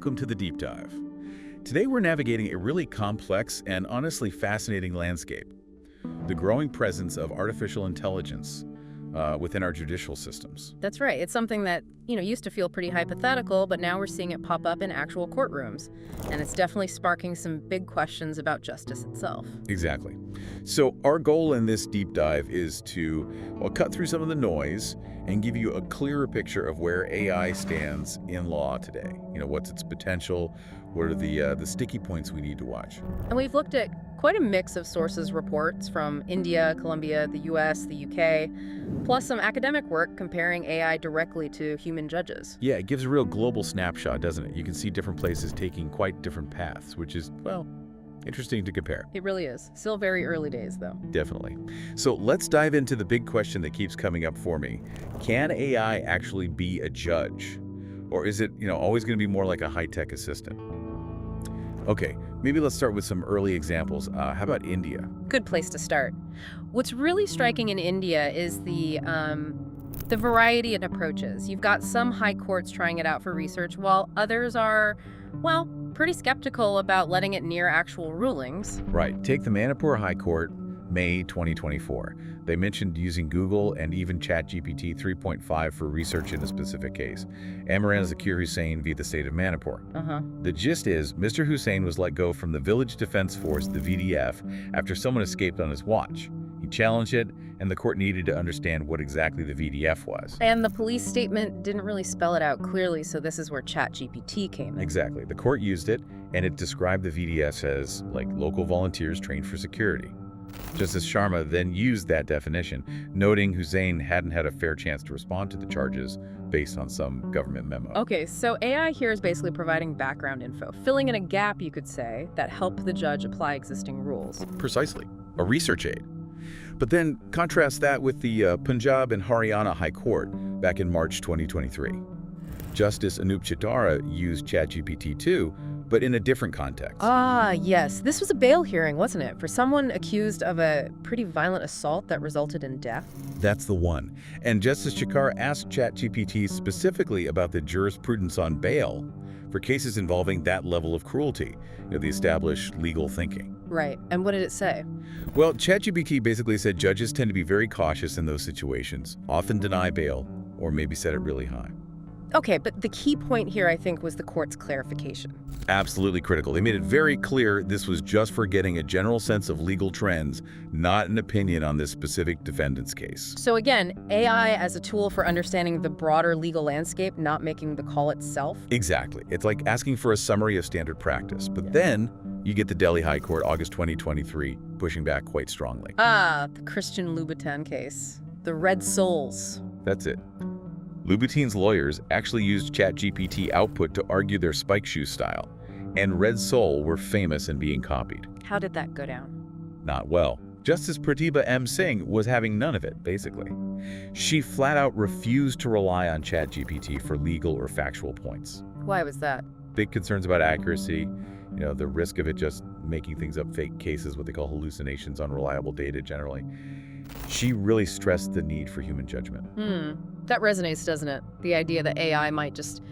welcome to the Deep Dive. Today we're navigating a really complex and honestly fascinating landscape: the growing presence of artificial intelligence within our judicial systems. That's right. It's something that, used to feel pretty hypothetical, but now we're seeing it pop up in actual courtrooms. And it's definitely sparking some big questions about justice itself. Exactly. So our goal in this deep dive is to, cut through some of the noise and give you a clearer picture of where AI stands in law today. What's its potential? What are the sticky points we need to watch? And we've looked at quite a mix of sources reports from India, Colombia, the US, the UK, plus some academic work comparing AI directly to human judges. Yeah, it gives a real global snapshot, doesn't it? You can see different places taking quite different paths, which is, interesting to compare. It really is. Still very early days, though. Definitely. So let's dive into the big question that keeps coming up for me. Can AI actually be a judge? Or is it, always going to be more like a high-tech assistant? Okay, maybe let's start with some early examples. How about India? Good place to start. What's really striking in India is the variety in approaches. You've got some high courts trying it out for research, while others are, pretty skeptical about letting it near actual rulings. Right. Take the Manipur High Court, May 2024. They mentioned using Google and even ChatGPT 3.5 for research in a specific case. Imran Zakir Hussain v. the state of Manipur. The gist is, Mr. Hussain was let go from the Village Defense Force, the VDF, after someone escaped on his watch. He challenged it, and the court needed to understand what exactly the VDF was. And the police statement didn't really spell it out clearly, so this is where ChatGPT came in. Exactly. The court used it, and it described the VDF as, local volunteers trained for security. Justice Sharma then used that definition, noting Hussain hadn't had a fair chance to respond to the charges based on some government memo. Okay, so AI here is basically providing background info, filling in a gap, you could say, that helped the judge apply existing rules. Precisely. A research aid. But then contrast that with the Punjab and Haryana High Court back in March 2023. Justice Anup Chitara used ChatGPT too, but in a different context. Ah, yes. This was a bail hearing, wasn't it? For someone accused of a pretty violent assault that resulted in death? That's the one. And Justice Chikar asked ChatGPT specifically about the jurisprudence on bail for cases involving that level of cruelty, the established legal thinking. Right. And what did it say? Well, ChatGPT basically said judges tend to be very cautious in those situations, often deny bail, or maybe set it really high. Okay, but the key point here, I think, was the court's clarification. Absolutely critical. They made it very clear this was just for getting a general sense of legal trends, not an opinion on this specific defendant's case. So again, AI as a tool for understanding the broader legal landscape, not making the call itself? Exactly. It's like asking for a summary of standard practice. But then you get the Delhi High Court, August 2023, pushing back quite strongly. Ah, the Christian Louboutin case. The Red Souls. That's it. Louboutin's lawyers actually used ChatGPT output to argue their spike shoe style, and Red Soul were famous in being copied. How did that go down? Not well. Justice Pratibha M. Singh was having none of it, basically. She flat out refused to rely on ChatGPT for legal or factual points. Why was that? Big concerns about accuracy, the risk of it just making things up, fake cases, what they call hallucinations, unreliable data generally. She really stressed the need for human judgment. That resonates, doesn't it? The idea that AI might just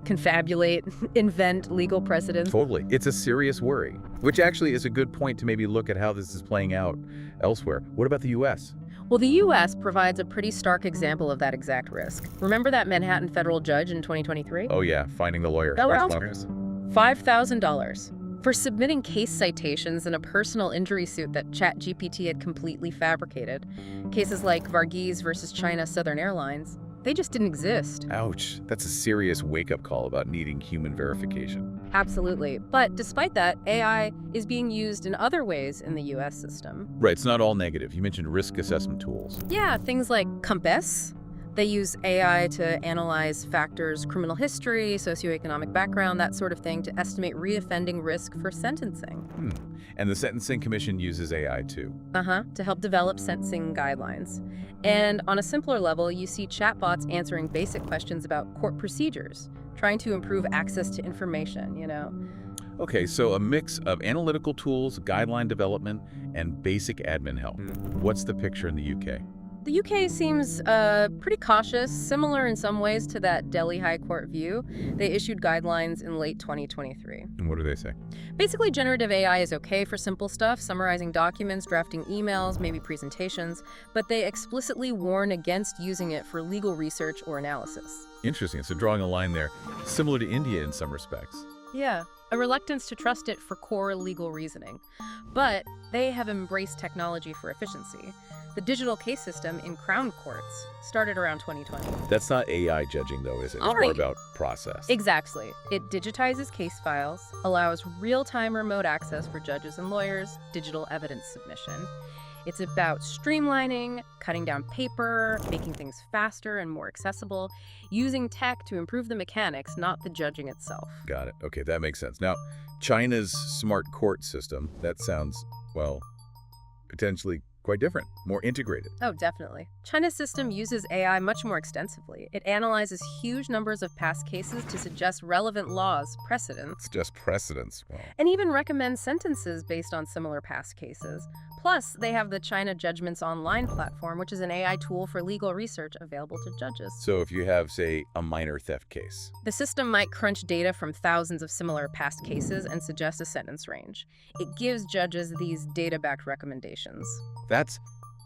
confabulate, invent legal precedents. Totally. It's a serious worry, which actually is a good point to maybe look at how this is playing out elsewhere. What about the U.S.? Well, the U.S. provides a pretty stark example of that exact risk. Remember that Manhattan federal judge in 2023? Oh, yeah, finding the lawyer. $5,000 for submitting case citations in a personal injury suit that ChatGPT had completely fabricated. Cases like Varghese versus China Southern Airlines, they just didn't exist. Ouch. That's a serious wake-up call about needing human verification. Absolutely. But despite that, AI is being used in other ways in the U.S. system. Right, it's not all negative. You mentioned risk assessment tools. Yeah, things like Compass. They use AI to analyze factors, criminal history, socioeconomic background, that sort of thing, to estimate reoffending risk for sentencing. And the Sentencing Commission uses AI too. To help develop sentencing guidelines. And on a simpler level, you see chatbots answering basic questions about court procedures, trying to improve access to information, Okay, so a mix of analytical tools, guideline development, and basic admin help. What's the picture in the UK? The UK seems pretty cautious, similar in some ways to that Delhi High Court view. They issued guidelines in late 2023. And what do they say? Basically, generative AI is okay for simple stuff, summarizing documents, drafting emails, maybe presentations, but they explicitly warn against using it for legal research or analysis. Interesting. So drawing a line there, similar to India in some respects. Yeah, a reluctance to trust it for core legal reasoning. But they have embraced technology for efficiency. The digital case system in Crown courts started around 2020. That's not AI judging, though, is it? It's more Right. about process. Exactly. It digitizes case files, allows real-time remote access for judges and lawyers, digital evidence submission. It's about streamlining, cutting down paper, making things faster and more accessible, using tech to improve the mechanics, not the judging itself. Got it. Okay, that makes sense. Now, China's smart court system, that sounds, well, potentially quite different, more integrated. Oh, definitely. China's system uses AI much more extensively. It analyzes huge numbers of past cases to suggest relevant laws, precedents, It's just precedence. Wow. and even recommends sentences based on similar past cases. Plus, they have the China Judgments Online platform, which is an AI tool for legal research available to judges. So if you have, say, a minor theft case, The system might crunch data from thousands of similar past cases and suggest a sentence range. It gives judges these data-backed recommendations. that's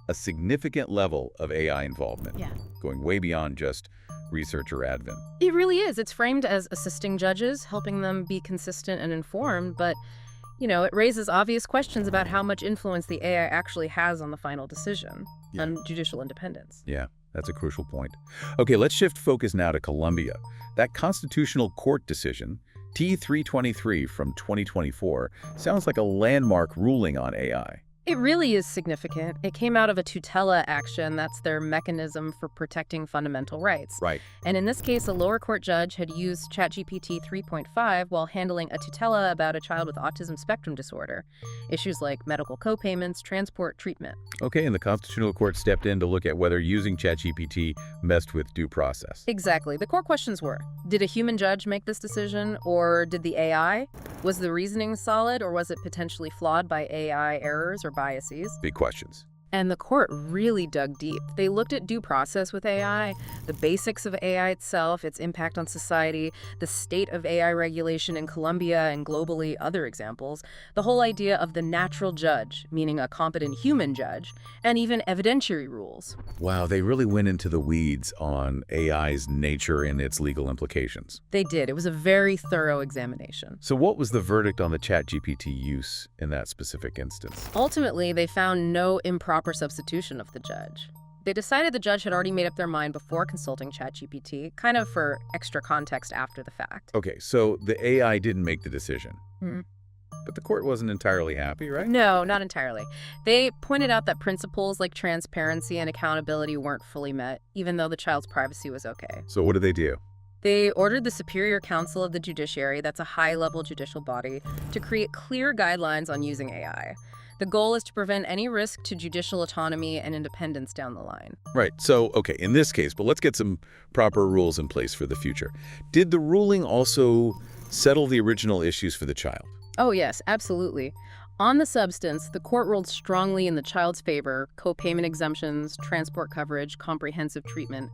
a significant level of AI involvement, Yeah. going way beyond just research or admin. It really is. It's framed as assisting judges, helping them be consistent and informed, but it raises obvious questions about how much influence the AI actually has on the final decision, Yeah. on judicial independence. Yeah, that's a crucial point. Okay, let's shift focus now to Colombia. That constitutional court decision, T323 from 2024, sounds like a landmark ruling on AI. It really is significant. It came out of a tutela action. That's their mechanism for protecting fundamental rights. Right. And in this case, a lower court judge had used ChatGPT 3.5 while handling a tutela about a child with autism spectrum disorder. Issues like medical co-payments, transport, treatment. Okay, and the Constitutional Court stepped in to look at whether using ChatGPT messed with due process. Exactly. The core questions were, did a human judge make this decision, or did the AI? Was the reasoning solid, or was it potentially flawed by AI errors or biases? Big questions. And the court really dug deep. They looked at due process with AI, the basics of AI itself, its impact on society, the state of AI regulation in Colombia and globally, other examples, the whole idea of the natural judge, meaning a competent human judge, and even evidentiary rules. Wow, they really went into the weeds on AI's nature and its legal implications. They did. It was a very thorough examination. So what was the verdict on the ChatGPT use in that specific instance? Ultimately, they found no improper substitution of the judge. They decided the judge had already made up their mind before consulting ChatGPT, kind of for extra context after the fact. Okay, so the AI didn't make the decision. Mhm. But the court wasn't entirely happy, right? No, not entirely. They pointed out that principles like transparency and accountability weren't fully met, even though the child's privacy was okay. So what did they do? They ordered the Superior Council of the Judiciary, that's a high-level judicial body, to create clear guidelines on using AI. The goal is to prevent any risk to judicial autonomy and independence down the line. Right, so, okay, in this case, but let's get some proper rules in place for the future. Did the ruling also settle the original issues for the child? Oh, yes, absolutely. On the substance, the court ruled strongly in the child's favor, co-payment exemptions, transport coverage, comprehensive treatment.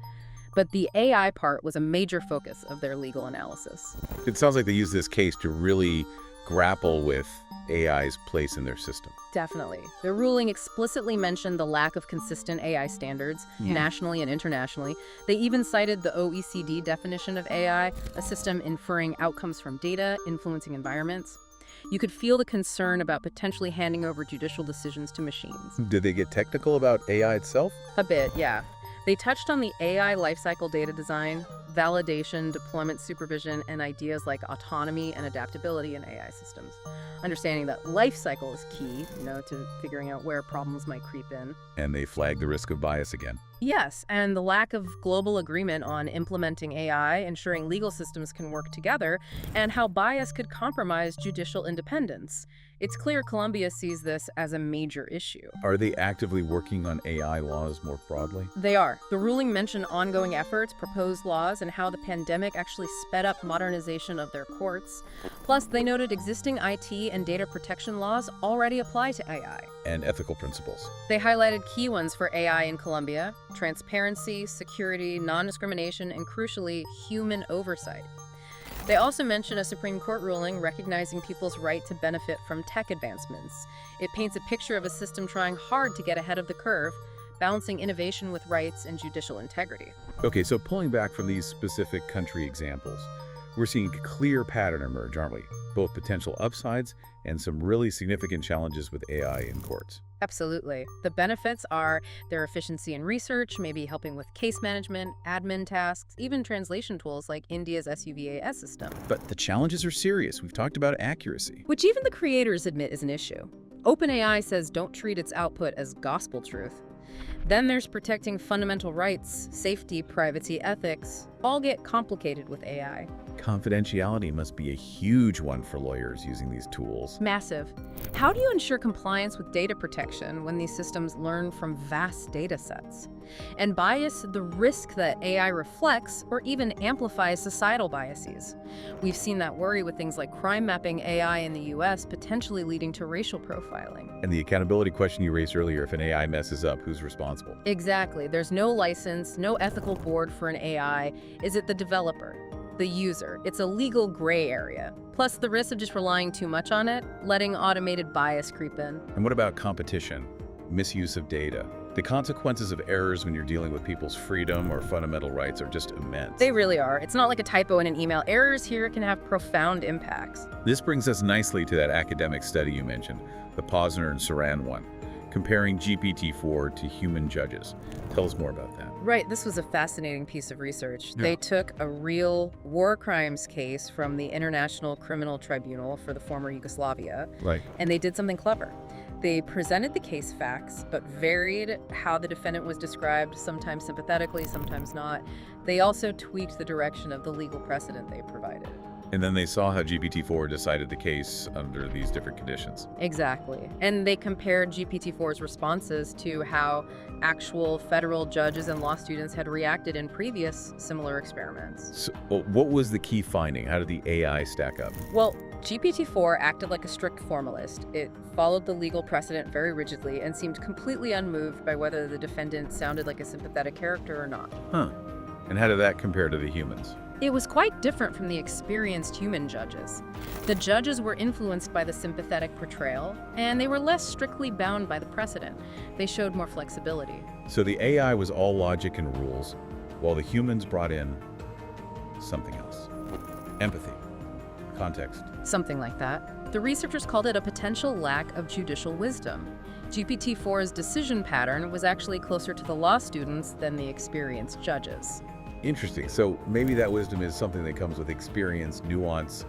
But the AI part was a major focus of their legal analysis. It sounds like they used this case to really grapple with AI's place in their system. Definitely. The ruling explicitly mentioned the lack of consistent AI standards, nationally and internationally. They even cited the OECD definition of AI, a system inferring outcomes from data, influencing environments. You could feel the concern about potentially handing over judicial decisions to machines. Did they get technical about AI itself? A bit, yeah. They touched on the AI lifecycle data design, validation, deployment supervision, and ideas like autonomy and adaptability in AI systems. Understanding that lifecycle is key, to figuring out where problems might creep in. And they flagged the risk of bias again. Yes, and the lack of global agreement on implementing AI, ensuring legal systems can work together, and how bias could compromise judicial independence. It's clear Colombia sees this as a major issue. Are they actively working on AI laws more broadly? They are. The ruling mentioned ongoing efforts, proposed laws, and how the pandemic actually sped up modernization of their courts. Plus, they noted existing IT and data protection laws already apply to AI. And ethical principles. They highlighted key ones for AI in Colombia: transparency, security, non-discrimination, and crucially, human oversight. They also mention a Supreme Court ruling recognizing people's right to benefit from tech advancements. It paints a picture of a system trying hard to get ahead of the curve, balancing innovation with rights and judicial integrity. Okay, so pulling back from these specific country examples, we're seeing a clear pattern emerge, aren't we? Both potential upsides and some really significant challenges with AI in courts. Absolutely. The benefits are their efficiency in research, maybe helping with case management, admin tasks, even translation tools like India's SUVAS system. But the challenges are serious. We've talked about accuracy. Which even the creators admit is an issue. OpenAI says don't treat its output as gospel truth. Then there's protecting fundamental rights, safety, privacy, ethics, all get complicated with AI. Confidentiality must be a huge one for lawyers using these tools. Massive. How do you ensure compliance with data protection when these systems learn from vast data sets? And bias, the risk that AI reflects or even amplifies societal biases. We've seen that worry with things like crime mapping AI in the US potentially leading to racial profiling. And the accountability question you raised earlier, if an AI messes up, who's responsible? Exactly. There's no license, no ethical board for an AI. Is it the developer? The user? It's a legal gray area. Plus the risk of just relying too much on it, letting automated bias creep in. And what about competition, misuse of data? The consequences of errors when you're dealing with people's freedom or fundamental rights are just immense. They really are. It's not like a typo in an email. Errors here can have profound impacts. This brings us nicely to that academic study you mentioned, the Posner and Saran one, comparing GPT-4 to human judges. Tell us more about that. Right, this was a fascinating piece of research. Yeah. They took a real war crimes case from the International Criminal Tribunal for the former Yugoslavia, Right. and they did something clever. They presented the case facts, but varied how the defendant was described, sometimes sympathetically, sometimes not. They also tweaked the direction of the legal precedent they provided. And then they saw how GPT-4 decided the case under these different conditions. Exactly. And they compared GPT-4's responses to how actual federal judges and law students had reacted in previous similar experiments. So, what was the key finding? How did the AI stack up? Well, GPT-4 acted like a strict formalist. It followed the legal precedent very rigidly and seemed completely unmoved by whether the defendant sounded like a sympathetic character or not. Huh. And how did that compare to the humans? It was quite different from the experienced human judges. The judges were influenced by the sympathetic portrayal, and they were less strictly bound by the precedent. They showed more flexibility. So the AI was all logic and rules, while the humans brought in something else. Empathy, context. Something like that. The researchers called it a potential lack of judicial wisdom. GPT-4's decision pattern was actually closer to the law students than the experienced judges. Interesting. So maybe that wisdom is something that comes with experience, nuance,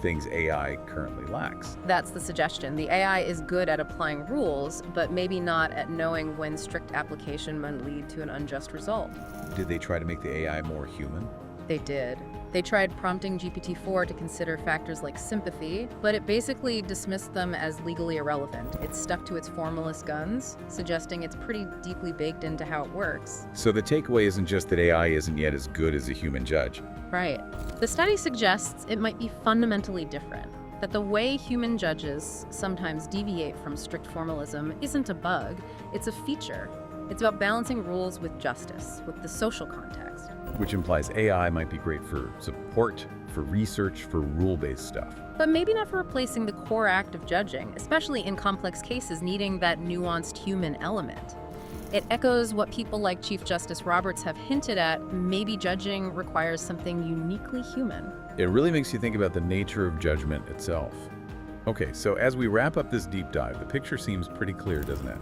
things AI currently lacks. That's the suggestion. The AI is good at applying rules, but maybe not at knowing when strict application might lead to an unjust result. Did they try to make the AI more human? They did. They tried prompting GPT-4 to consider factors like sympathy, but it basically dismissed them as legally irrelevant. It stuck to its formalist guns, suggesting it's pretty deeply baked into how it works. So the takeaway isn't just that AI isn't yet as good as a human judge. Right. The study suggests it might be fundamentally different, that the way human judges sometimes deviate from strict formalism isn't a bug, it's a feature. It's about balancing rules with justice, with the social context. Which implies AI might be great for support, for research, for rule-based stuff. But maybe not for replacing the core act of judging, especially in complex cases needing that nuanced human element. It echoes what people like Chief Justice Roberts have hinted at. Maybe judging requires something uniquely human. It really makes you think about the nature of judgment itself. Okay, so as we wrap up this deep dive, the picture seems pretty clear, doesn't it?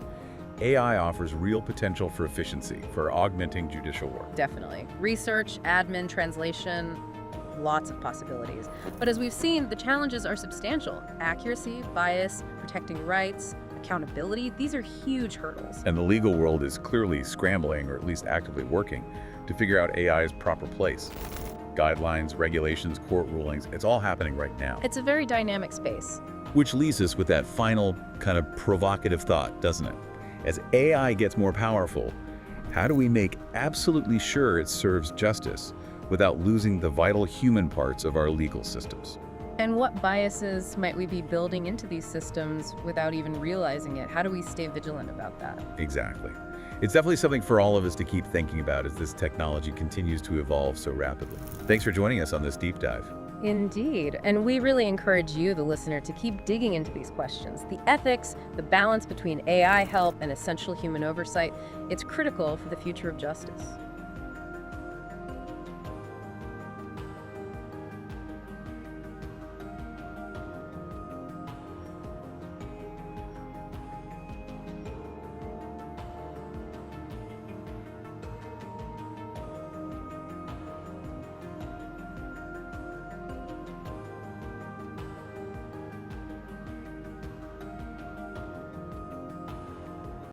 AI offers real potential for efficiency, for augmenting judicial work. Definitely. Research, admin, translation, lots of possibilities. But as we've seen, the challenges are substantial. Accuracy, bias, protecting rights, accountability, these are huge hurdles. And the legal world is clearly scrambling, or at least actively working, to figure out AI's proper place. Guidelines, regulations, court rulings, it's all happening right now. It's a very dynamic space. Which leaves us with that final kind of provocative thought, doesn't it? As AI gets more powerful, how do we make absolutely sure it serves justice without losing the vital human parts of our legal systems? And what biases might we be building into these systems without even realizing it? How do we stay vigilant about that? Exactly. It's definitely something for all of us to keep thinking about as this technology continues to evolve so rapidly. Thanks for joining us on this deep dive. Indeed. And we really encourage you, the listener, to keep digging into these questions. The ethics, the balance between AI help and essential human oversight, it's critical for the future of justice.